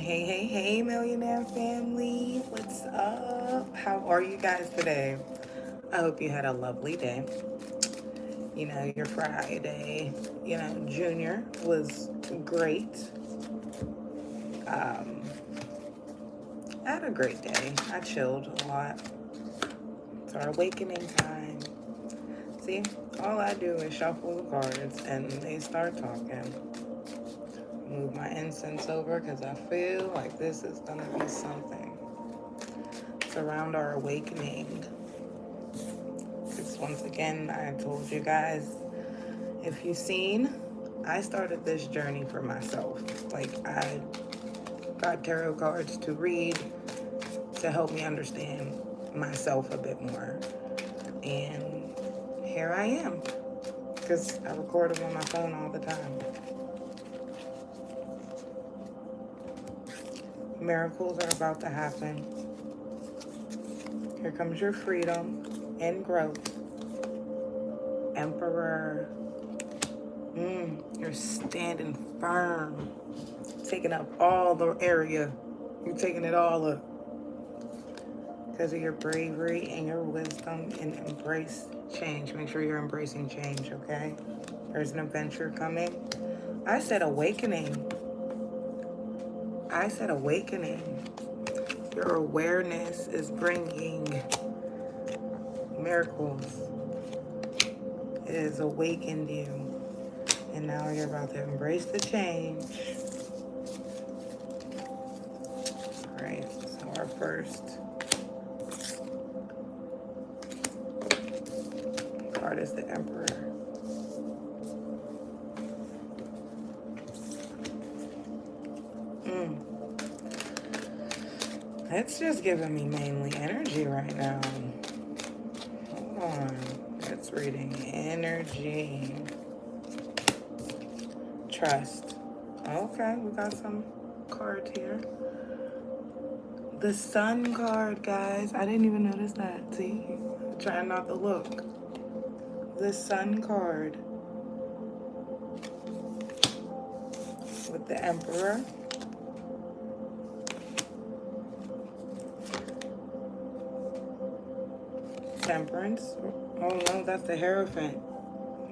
Hey, millionaire family. What's up? How are you guys today? I hope you had a lovely day. Your Friday, Junior was great. Um, I had a great day. I chilled a lot. It's our awakening time. See, all I do is shuffle the cards and they start talking. Move my incense over because I feel like this is going to be something. It's around our awakening. Because once again, I told you guys, if you've seen, I started this journey for myself. Like, I got tarot cards to read to help me understand myself a bit more. And here I am. Because I record them on my phone all the time. Miracles are about to happen. Here comes your freedom and growth. Emperor. You're standing firm. Taking up all the area. You're taking it all up. Because of your bravery and your wisdom, and embrace change. Make sure you're embracing change, okay? There's an adventure coming. I said awakening. Your awareness is bringing miracles. It has awakened you. And now you're about to embrace the change. All right, so our first card is the Emperor. It's just giving me mainly energy right now. Hold on. It's reading energy. Trust. Okay, we got some cards here. The Sun card, guys. I didn't even notice that. See? Trying not to look. The Sun card. With the Emperor. Temperance. Oh no, that's the Hierophant.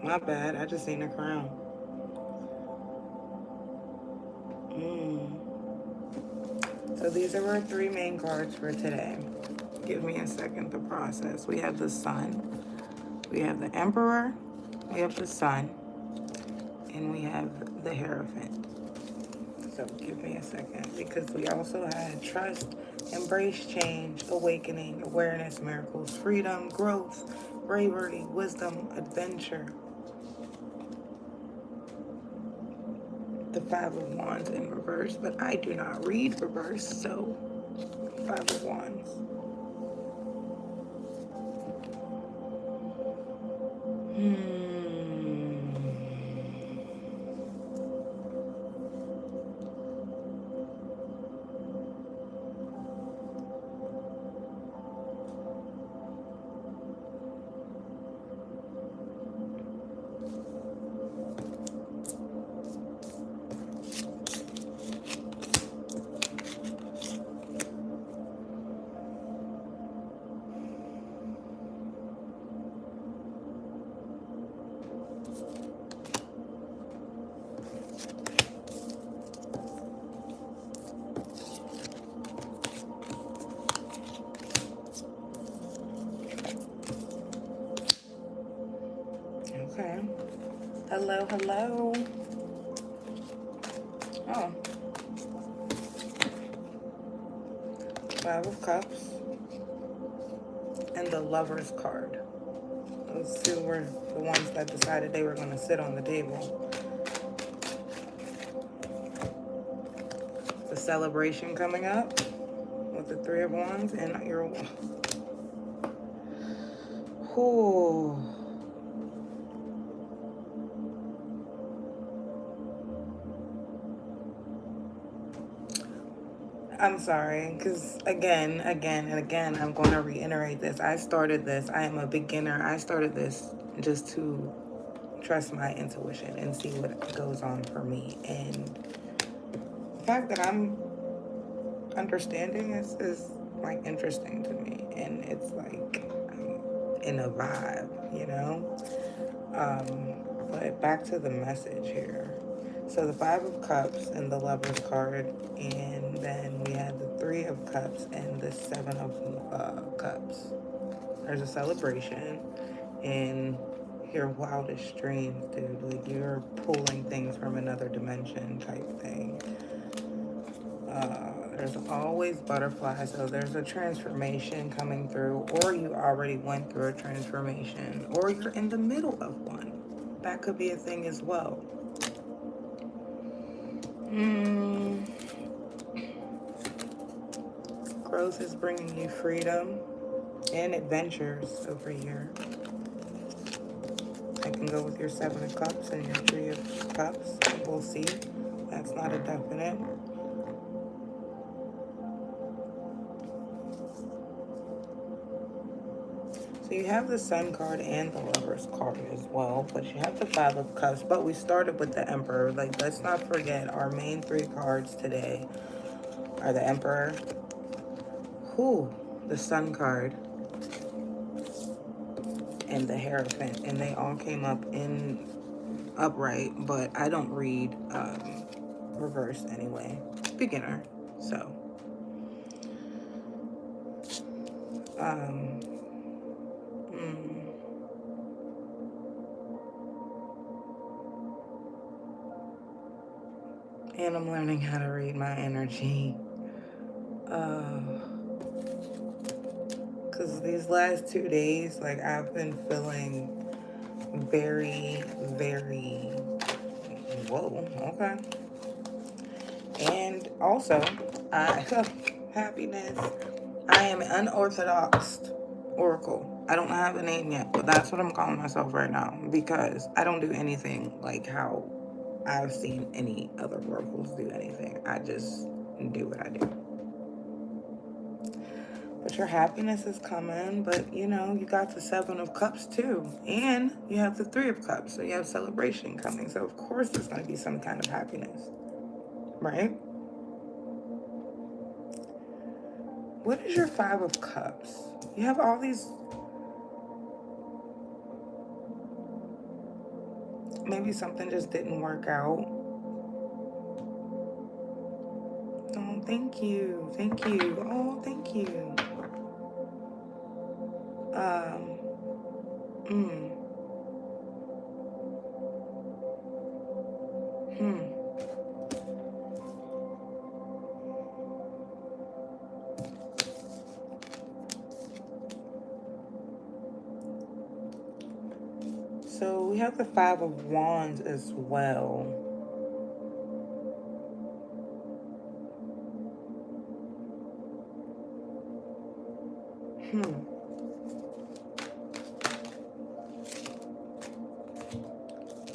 My bad, I just seen the crown. So these are our three main cards for today. Give me a second to process. We have the Sun, we have the Emperor, we have the Sun, and we have the Hierophant. So give me a second, because we also had trust, embrace change, awakening, awareness, miracles, freedom, growth, bravery, wisdom, adventure. The Five of Wands in reverse, but I do not read reverse, so Five of Wands. Okay. Hello. Oh. Five of Cups. And the Lover's card. Those two were the ones that decided they were going to sit on the table. The celebration coming up with the Three of Wands and your... Ooh. I'm sorry, because again, I'm going to reiterate this. I started this. I am a beginner. I started this just to trust my intuition and see what goes on for me. And the fact that I'm understanding is like interesting to me, and it's like in a vibe, you know. But back to the message here. So the Five of Cups and the Lover's card, and then we had the Three of Cups and the Seven of Cups. There's a celebration in your wildest dreams, dude. Like you're pulling things from another dimension type thing. There's always butterflies, so there's a transformation coming through, or you already went through a transformation, or you're in the middle of one. That could be a thing as well. Growth is bringing you freedom and adventures over here. I can go with your Seven of Cups and your Three of Cups. We'll see. That's not a definite. So you have the Sun card and the Lover's card as well, but you have the Five of Cups. But we started with the Emperor. Like, let's not forget our main three cards today are the Emperor, the Sun card, and the Hierophant. And they all came up in upright, but I don't read reverse anyway. Beginner, so. And I'm learning how to read my energy. Because these last 2 days, like, I've been feeling very, very, whoa, okay. And also, happiness. I am an unorthodox oracle. I don't have a name yet, but that's what I'm calling myself right now, because I don't do anything like how I've seen any other oracles do anything. I just do what I do. But your happiness is coming, but you know, you got the Seven of Cups too. And you have the Three of Cups, so you have celebration coming. So of course there's going to be some kind of happiness, right? What is your Five of Cups? You have all these, maybe something just didn't work out. Oh, thank you. Thank you. Oh, thank you. So we have the Five of Wands as well.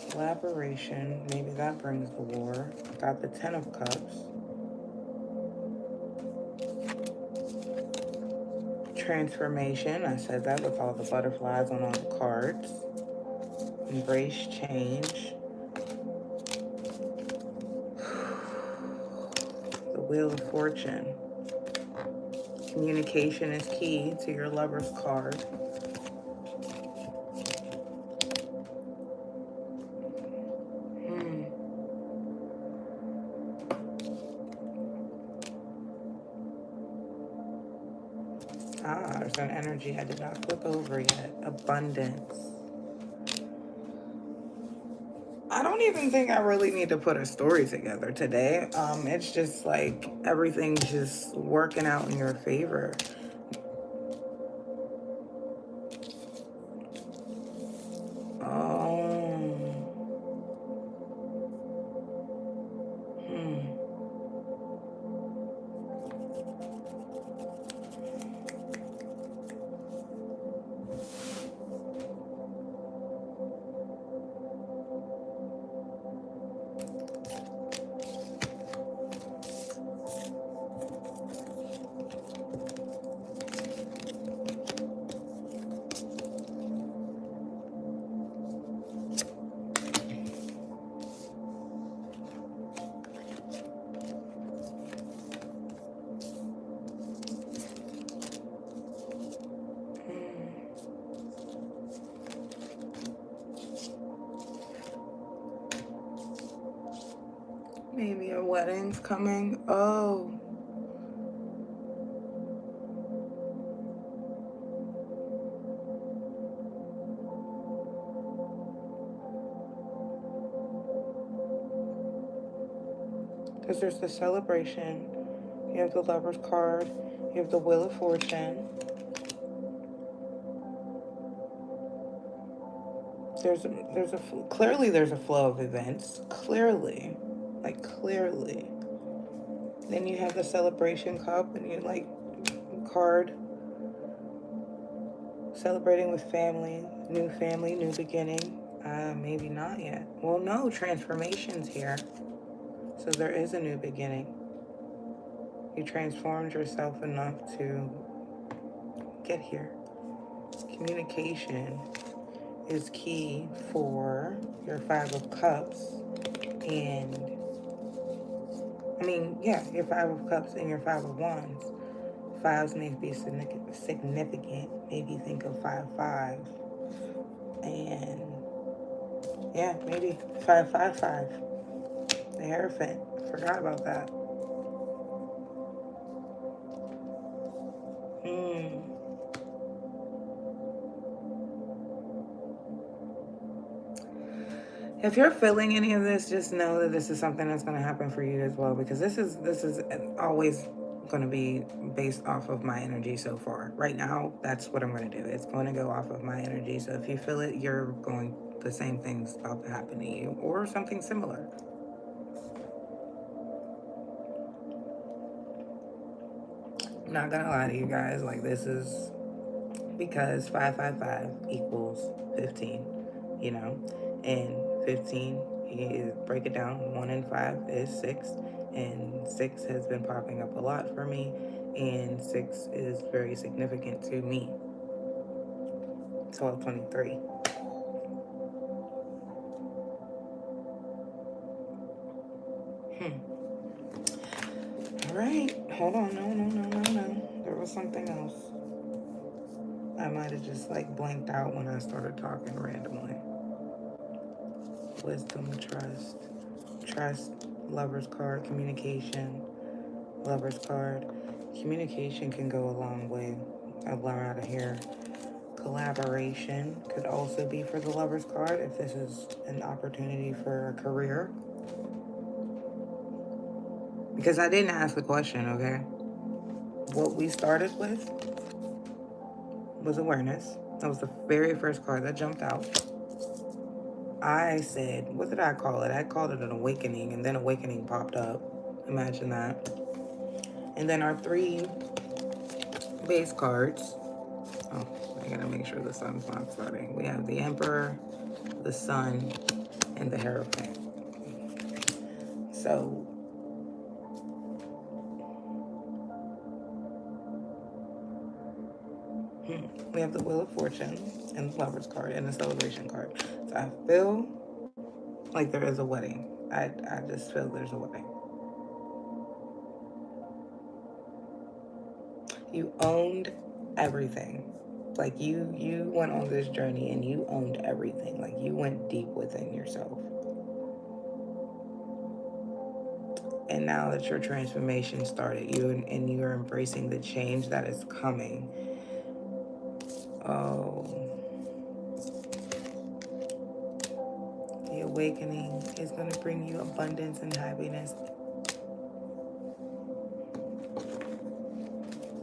Collaboration, maybe that brings the war. Got the Ten of Cups. Transformation, I said that with all the butterflies on all the cards. Embrace change. The Wheel of Fortune. Communication is key to your Lover's card. There's an energy I did not flip over yet. Abundance. I don't even think I really need to put a story together today. It's just like everything's just working out in your favor. Maybe a wedding's coming. Oh. Because there's the celebration. You have the Lover's card. You have the Wheel of Fortune. Clearly there's a flow of events. Clearly. Like, clearly. Then you have the Celebration Cup, and you like card celebrating with family, new beginning. Maybe not yet. Well, no, transformation's here. So there is a new beginning. You transformed yourself enough to get here. Communication is key for your Five of Cups and your Five of Cups and your Five of Wands. Fives may be significant. Maybe think of 5-5. And yeah, maybe 5-5-5. The Hierophant. Forgot about that. If you're feeling any of this, just know that this is something that's going to happen for you as well, because this is always going to be based off of my energy so far. Right now, that's what I'm going to do. It's going to go off of my energy. So if you feel it, you're going, the same thing's about to happen to you or something similar. I'm not going to lie to you guys. Like, this is because 5-5-5 equals 15, you know, and 15, you break it down, 1 and 5 is 6, and 6 has been popping up a lot for me, and 6 is very significant to me. 1223. All right, hold on, no. There was something else. I might have just like blanked out when I started talking randomly. Wisdom, trust, Lover's card, communication, Lover's card. Communication can go a long way. A lot of here. Collaboration could also be for the Lover's card if this is an opportunity for a career. Because I didn't ask the question, okay? What we started with was awareness. That was the very first card that jumped out. I said, what did I call it? I called it an awakening, and then awakening popped up. Imagine that. And then our 3 base cards. Oh, I gotta make sure the sun's not starting. We have the Emperor, the Sun, and the Hierophant. So we have the Wheel of Fortune and the Lover's card and the Celebration card. So I feel like there is a wedding. I just feel there's a wedding. You owned everything. Like you went on this journey and you owned everything. Like you went deep within yourself. And now that your transformation started, and you're embracing the change that is coming. Oh, the awakening is going to bring you abundance and happiness.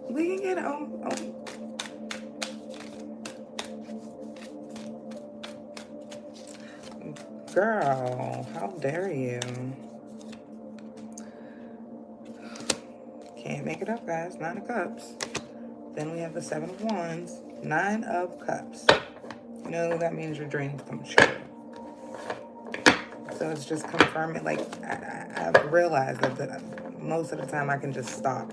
We can get girl, how dare you? Can't make it up, guys. 9 of Cups. Then we have the 7 of Wands. 9 of Cups. You know, that means your dreams come true. So it's just confirming, like, I've realized that most of the time I can just stop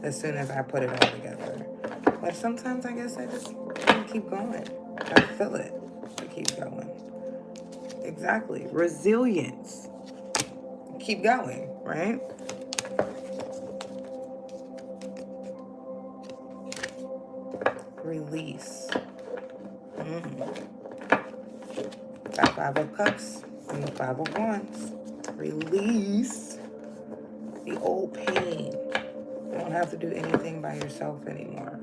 as soon as I put it all together. But sometimes I guess I just want to keep going. I feel it to keep going. Exactly. Resilience. Keep going, right? Release. Got 5 of Cups and the 5 of Wands. Release the old pain. You don't have to do anything by yourself anymore.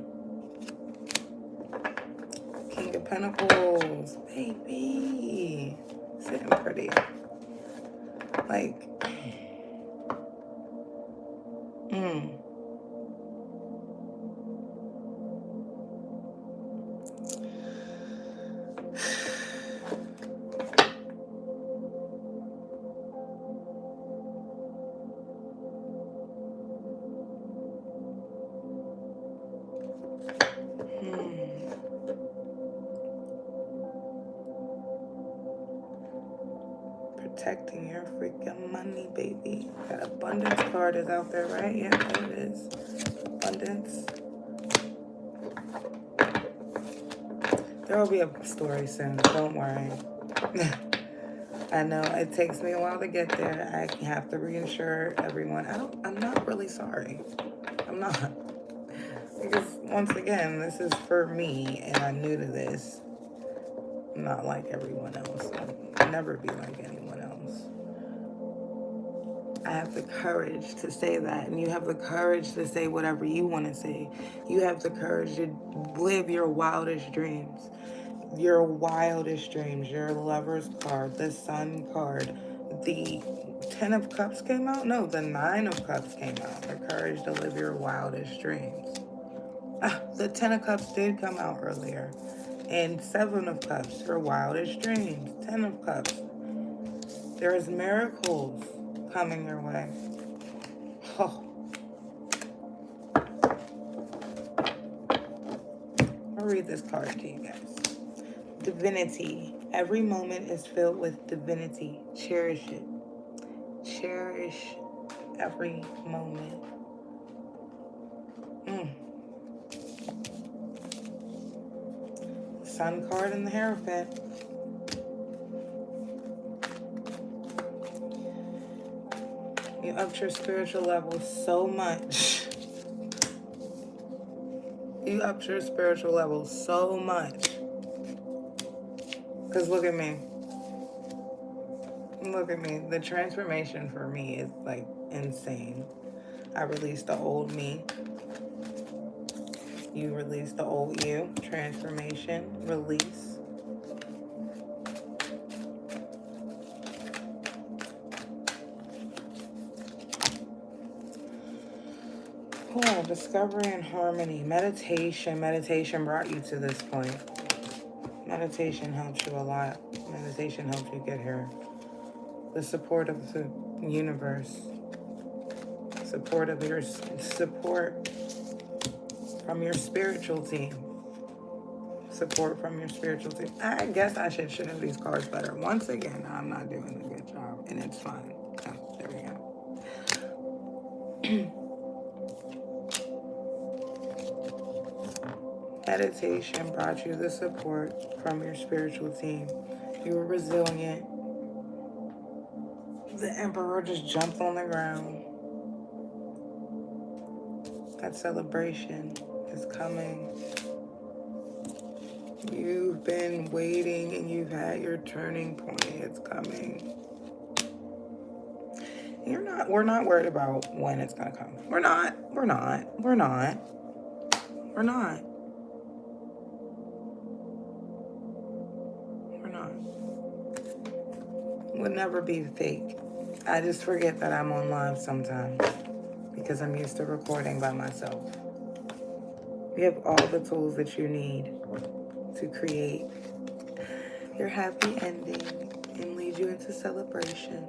King of Pentacles, baby. Sitting pretty. Like, protecting your freaking money, baby. That abundance card is out there, right? Yeah, there it is. Abundance. There will be a story soon. Don't worry. I know it takes me a while to get there. I have to reassure everyone. I'm not really sorry. I'm not. Because once again, this is for me and I'm new to this. I'm not like everyone else. I'll never be like anyone else. I have the courage to say that, and you have the courage to say whatever you want to say. You have the courage to live your wildest dreams. Your wildest dreams. Your Lover's card, the Sun card, the 10 of Cups came out? No, the 9 of Cups came out. The courage to live your wildest dreams. The 10 of Cups did come out earlier. And 7 of Cups for wildest dreams. 10 of Cups. There is miracles coming your way. Oh. I'll read this card to you guys. Divinity. Every moment is filled with divinity. Cherish it. Cherish every moment. Sun card and the Hierophant. You upped your spiritual level so much. You upped your spiritual level so much. Because look at me. Look at me. The transformation for me is like insane. I released the old me. You release the old you. Transformation. Release. Oh, discovery and harmony. Meditation. Meditation brought you to this point. Meditation helps you a lot. Meditation helps you get here. The support of the universe. Support from your spiritual team. Support from your spiritual team. I guess I should show these cards better. Once again, I'm not doing a good job, and it's fine. Oh, there we go. Meditation brought you the support from your spiritual team. You were resilient. The Emperor just jumped on the ground. That celebration is coming. You've been waiting and you've had your turning point. It's coming. We're not worried about when it's gonna come. We're not. Would never be fake. I just forget that I'm on live sometimes because I'm used to recording by myself. You have all the tools that you need to create your happy ending and lead you into celebration.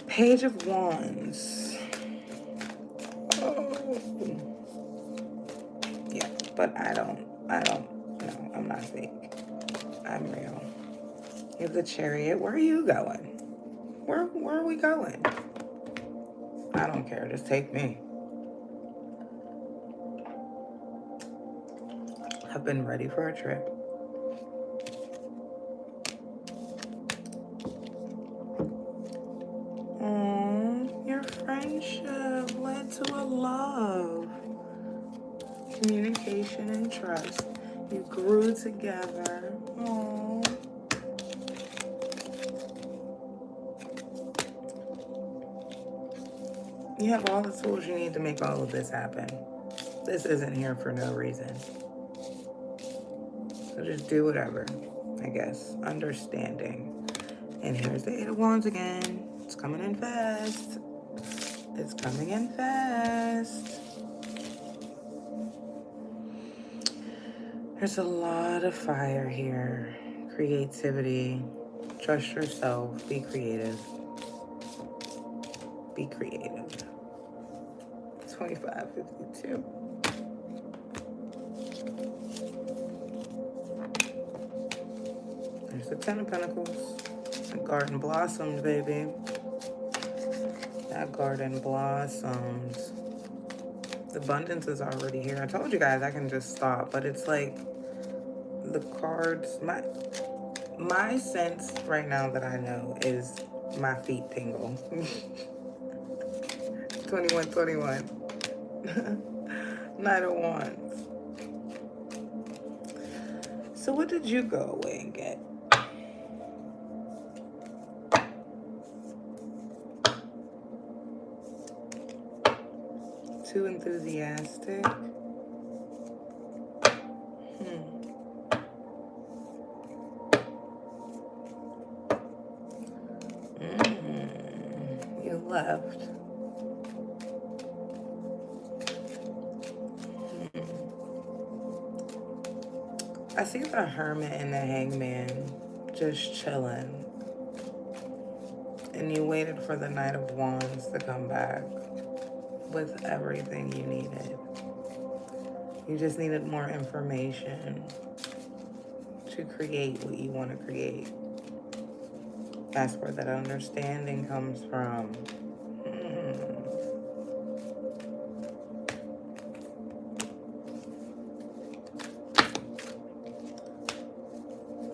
Page of Wands. Oh. Yeah, but I don't, no, I'm not fake. I'm real. You have the Chariot. Where are you going? Where are we going? I don't care. Just take me. I've been ready for a trip. Your friendship led to a love. Communication and trust. You grew together. Aww. You have all the tools you need to make all of this happen. This isn't here for no reason. So just do whatever, I guess. Understanding. And here's the Eight of Wands again. It's coming in fast. It's coming in fast. There's a lot of fire here. Creativity. Trust yourself. Be creative. Be creative. 2552. There's the Ten of Pentacles. The garden blossomed, baby. That garden blossoms. The abundance is already here. I told you guys I can just stop, but it's like the cards, my sense right now that I know is my feet tingle. 2121. Knight of Wands. So what did you go away and get? Too enthusiastic. You left. I see the Hermit and the Hangman just chilling. And you waited for the Knight of Wands to come back with everything you needed. You just needed more information to create what you want to create. That's where that understanding comes from.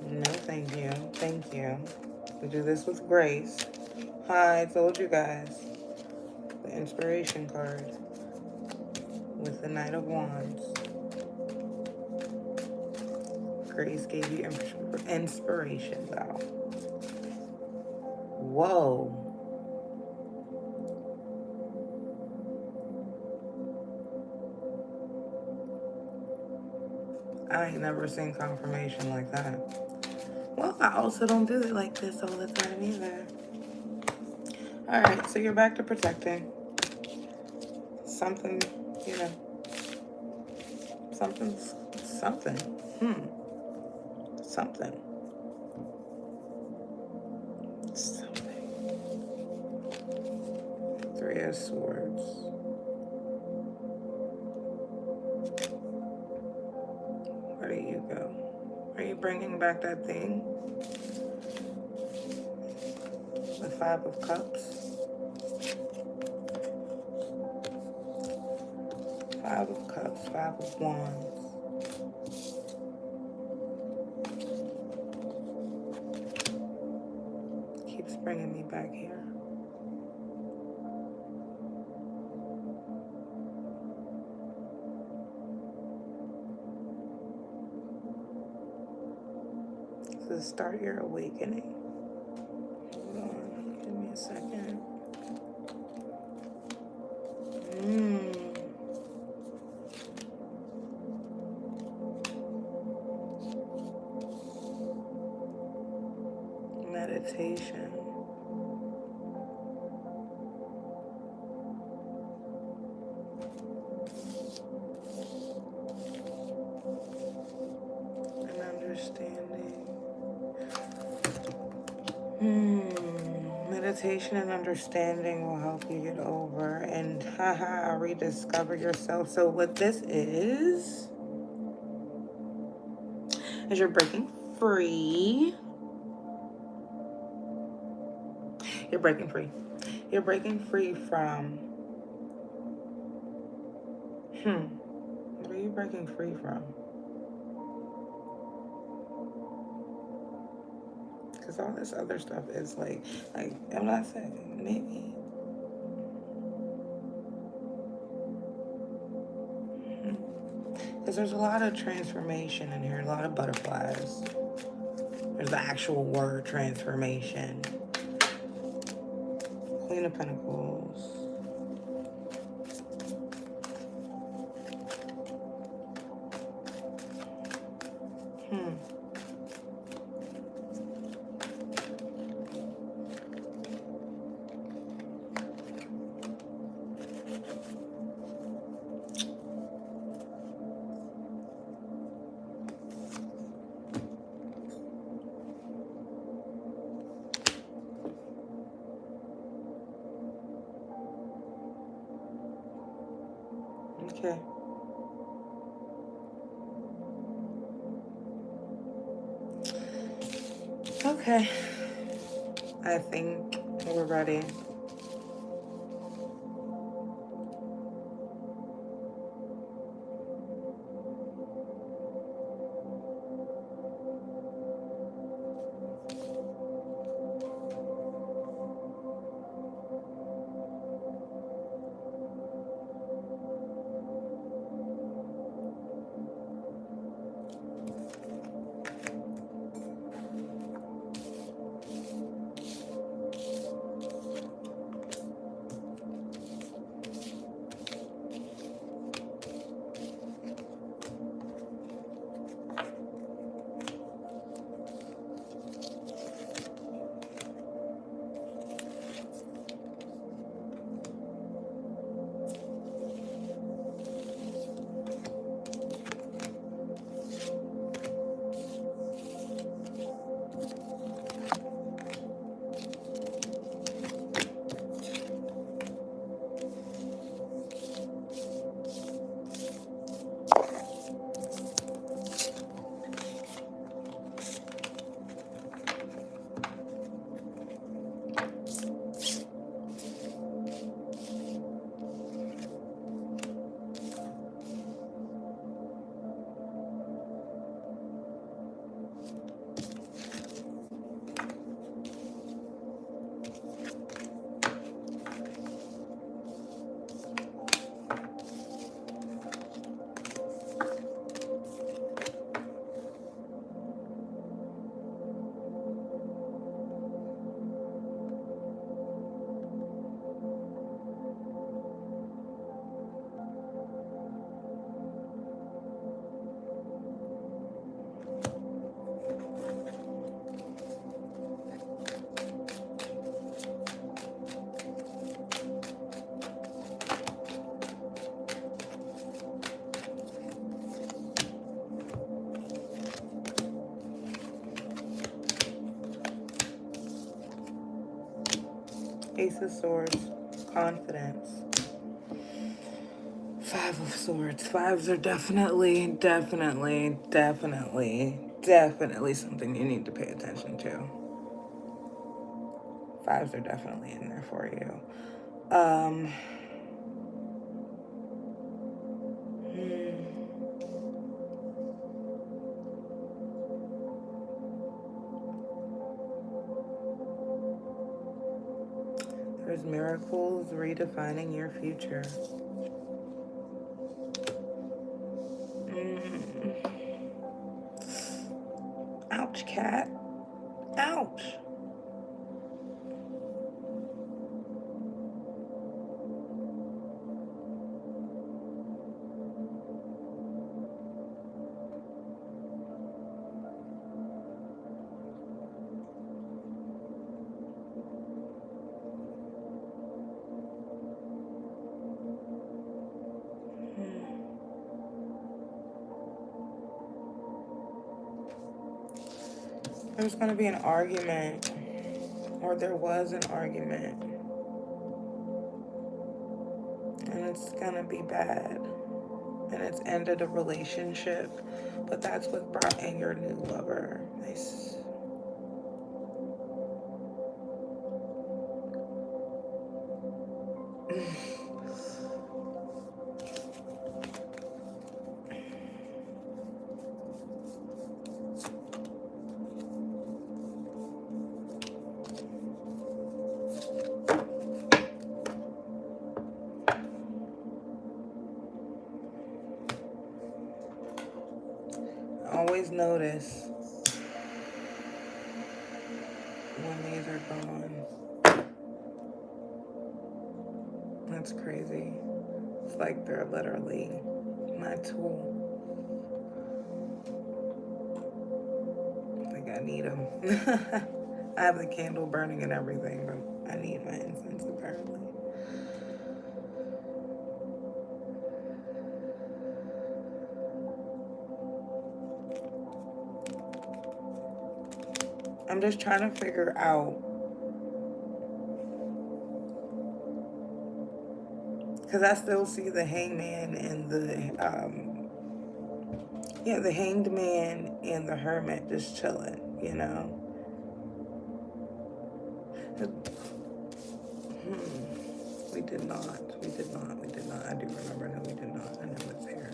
No, thank you. Thank you. We do this with grace. Hi, I told you guys. The inspiration card with the Knight of Wands. Grace gave you inspiration, though. Whoa. I ain't never seen confirmation like that. Well, I also don't do it like this all the time either. All right, so you're back to protecting. Something, you know, something. Something. Three of Swords. Where do you go? Are you bringing back that thing? The Five of Cups. Five of Cups, Five of Wands. Keeps bringing me back here. So start your awakening. Hold on, give me a second. Meditation. And understanding. Meditation and understanding will help you get over and rediscover yourself. So what this is you're breaking free. You're breaking free. You're breaking free from what are you breaking free from? Because all this other stuff is like I'm not saying maybe. Because Because there's a lot of transformation in here, a lot of butterflies. There's the actual word transformation. Queen of Pentacles. Okay. Okay. I think we're ready. Ace of Swords, confidence. Five of Swords. Fives are definitely something you need to pay attention to. Fives are definitely in there for you. There's miracles redefining your future. Ouch, cat. Ouch. There's going to be an argument, or there was an argument, and it's going to be bad, and it's ended a relationship, but that's what brought in your new lover. Nice. always notice when these are gone. That's crazy. It's like they're literally my tool. I think I need them. I have the candle burning and everything, but I need my incense apparently. I'm just trying to figure out, because I still see the hangman and the hanged man and the hermit just chilling, you know? We did not. I do remember. No, we did not. I know it's here.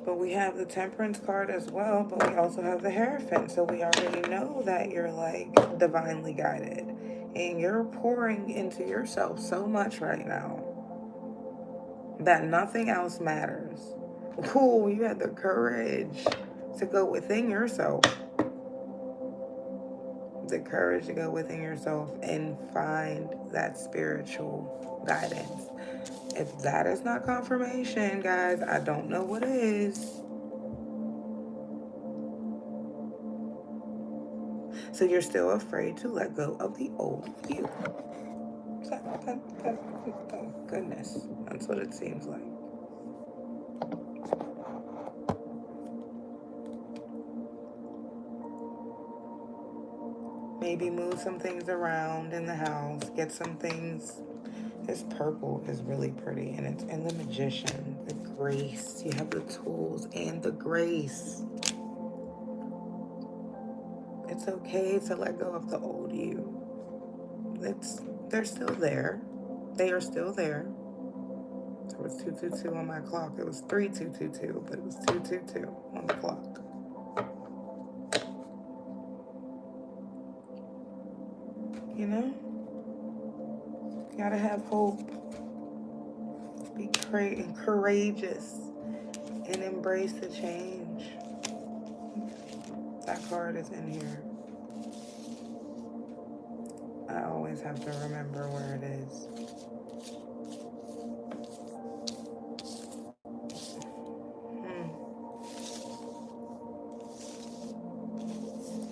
But we have the Temperance card as well, but we also have the Hierophant. So we already know that you're like divinely guided. And you're pouring into yourself so much right now that nothing else matters. Cool, you had the courage to go within yourself. The courage to go within yourself and find that spiritual guidance. If that is not confirmation, guys, I don't know what is. So you're still afraid to let go of the old you. Oh, goodness. That's what it seems like. Maybe move some things around in the house. Get some things. This purple is really pretty, and it's in the Magician. The grace. You have the tools and the grace. It's okay to let go of the old you. They're still there. They are still there. There was 222 on my clock. It was 3222, but it was 222 on the clock. You know? You gotta have hope. Be courageous and embrace the change. That card is in here. I always have to remember where it is.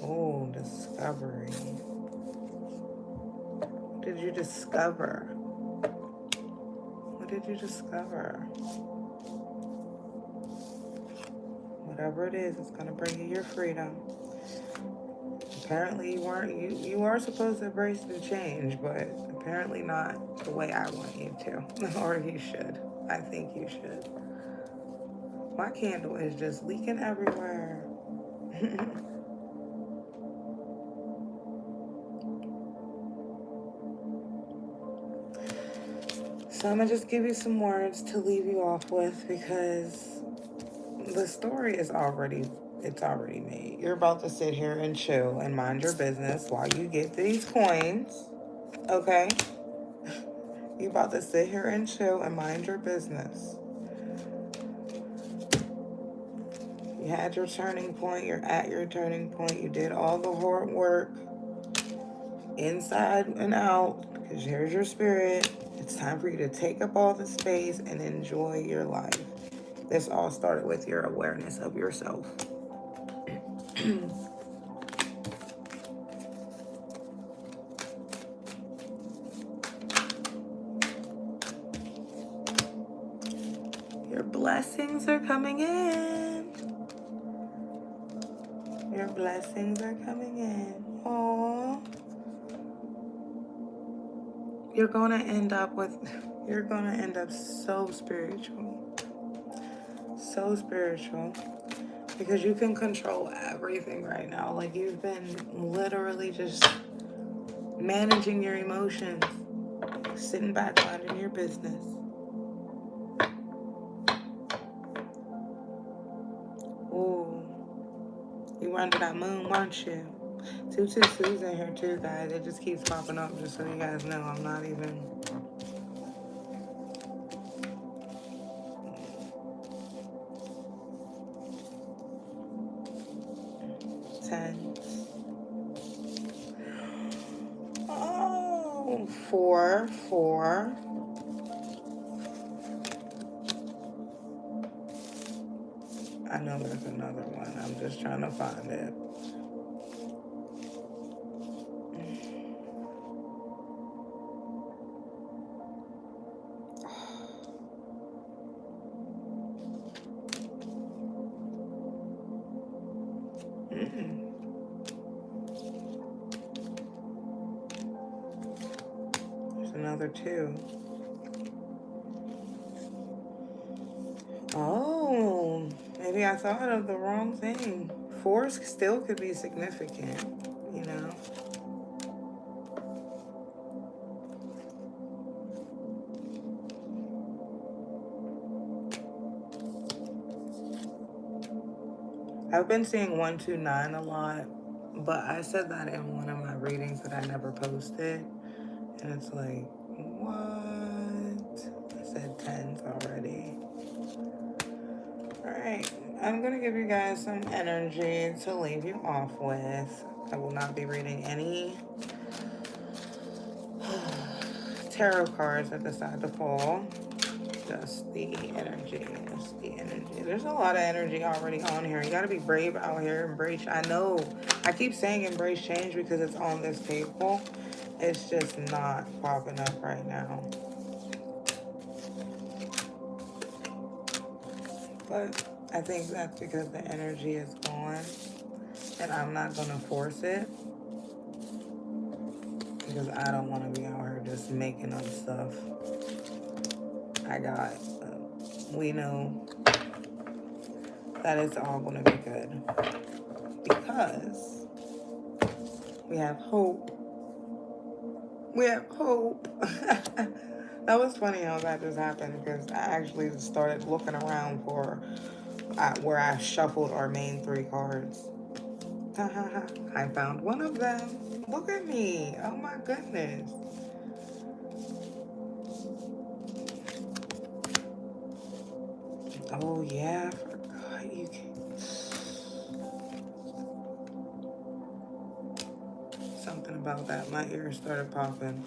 Oh, discovery. What did you discover? What did you discover? Whatever it is, it's gonna bring you your freedom. Apparently you are supposed to embrace the change, but apparently not the way I want you to. Or you should. I think you should. My candle is just leaking everywhere. So I'm gonna just give you some words to leave you off with, because the story is already made. You're about to sit here and chill and mind your business while you get these coins. Okay? You're about to sit here and chill and mind your business. You had your turning point. You're at your turning point. You did all the hard work inside and out, because here's your spirit. It's time for you to take up all the space and enjoy your life. This all started with your awareness of yourself. Your blessings are coming in. Your blessings are coming in. Aww. You're gonna end up so spiritual. So spiritual. Because you can control everything right now. Like, you've been literally just managing your emotions, sitting back, minding your business. Ooh, you were under that moon, weren't you? 222's in here too, guys. It just keeps popping up, just so you guys know. I'm not even... tens. Oh, 4, 4. I know there's another one. I'm just trying to find it. There's another 2. Oh, maybe I thought of the wrong thing. 4 still could be significant, you know? I've been seeing 129 a lot, but I said that in one of my readings that I never posted. And it's like, what? I said tens already. Alright, I'm going to give you guys some energy to leave you off with. I will not be reading any tarot cards that decide to fall. Just the energy. Just the energy. There's a lot of energy already on here. You got to be brave out here. Embrace. I know. I keep saying embrace change because it's on this table. It's just not popping up right now. But I think that's because the energy is gone. And I'm not going to force it. Because I don't want to be out here just making up stuff. We know that it's all going to be good. Because we have hope. We have hope. That was funny how that just happened because I actually started looking around for where I shuffled our main 3 cards. I found one of them. Look at me. Oh my goodness. Oh yeah, I forgot you can. Something about that. My ears started popping.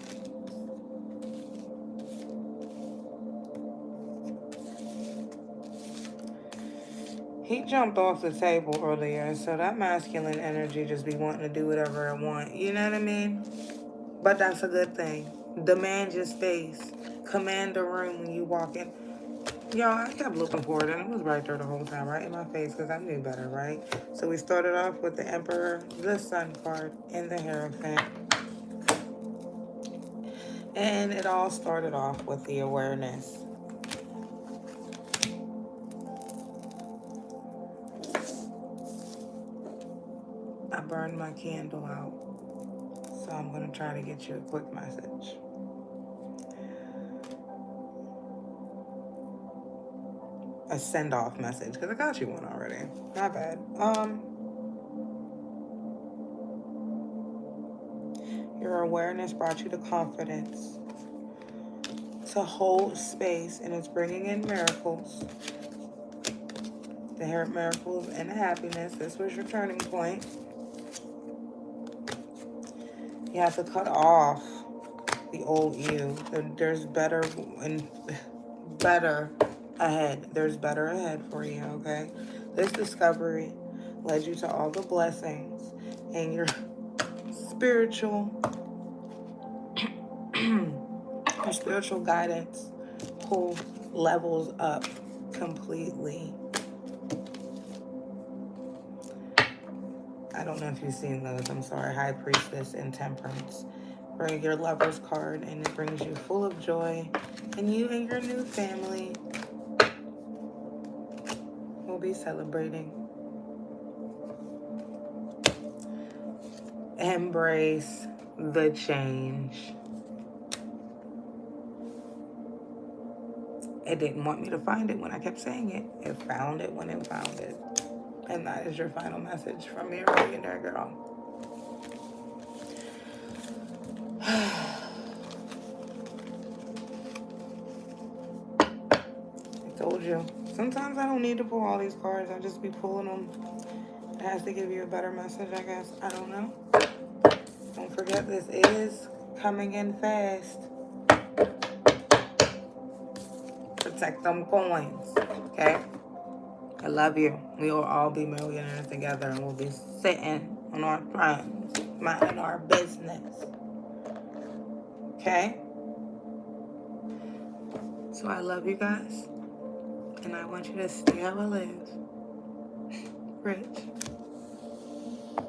He jumped off the table earlier, so that masculine energy just be wanting to do whatever I want. You know what I mean? But that's a good thing. Demand your space. Command the room when you walk in. Y'all, I kept looking for it, and it was right there the whole time, right in my face, because I knew better, right? So we started off with the Emperor, the Sun card, and the Hierophant. And it all started off with the awareness. I burned my candle out, so I'm going to try to get you a quick message. A send-off message, because I got you one already. Not bad. Your awareness brought you the confidence to hold space, and it's bringing in miracles. The miracles and the happiness. This was your turning point. You have to cut off the old you. There's better and better ahead. There's better ahead for you, okay? This discovery led you to all the blessings, and your spiritual your spiritual guidance pull levels up completely. I don't know if you've seen those. I'm sorry. High Priestess and Temperance. Bring your Lover's card, and it brings you full of joy. And you and your new family will be celebrating. Embrace the change. It didn't want me to find it when I kept saying it. It found it when it found it. And that is your final message from your millionaire girl. I told you. Sometimes I don't need to pull all these cards. I just be pulling them. I has to give you a better message, I guess. I don't know. Don't forget, this is coming in fast. Protect them coins, okay? I love you. We will all be millionaires together, and we'll be sitting on our thrones, minding our business, okay? So I love you guys, and I want you to stay how I live. Rich.